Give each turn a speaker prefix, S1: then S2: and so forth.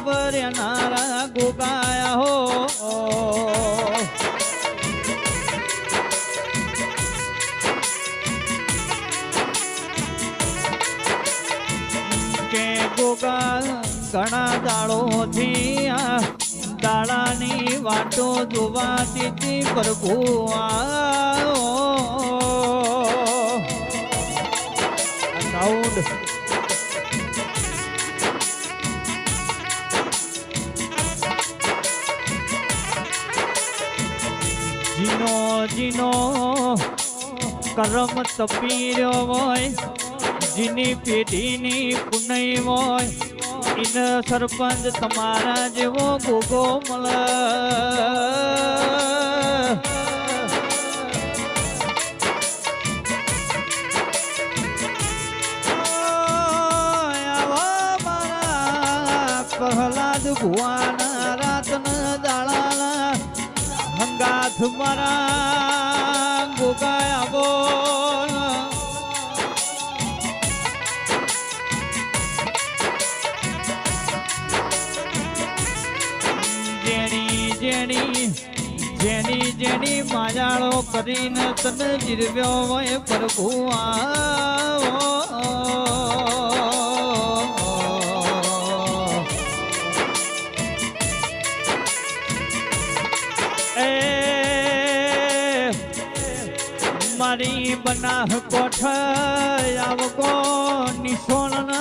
S1: બરનારા ગોગાયા હો કે ગોગા ઘણા દાડોથી દાડાની વાટો જોવાતી હતી પ્રભુ સાઉન્ડ જીનો જીનો કરમ તપી રહ્યો હોય જીની પેઢીની પુનઈ હોય ઇન સરપંચ તમારા જેવો ગોગો મળે પ્રહલાદ ભુવાના રાતના દાડાના હંગાથ મારા ગોગાયા બોલ જેની જેની માયાળો કરીને તને જીરવ્યો હોય પ્રભુ મારી બનાહ કોઠ આવકો નિશોણ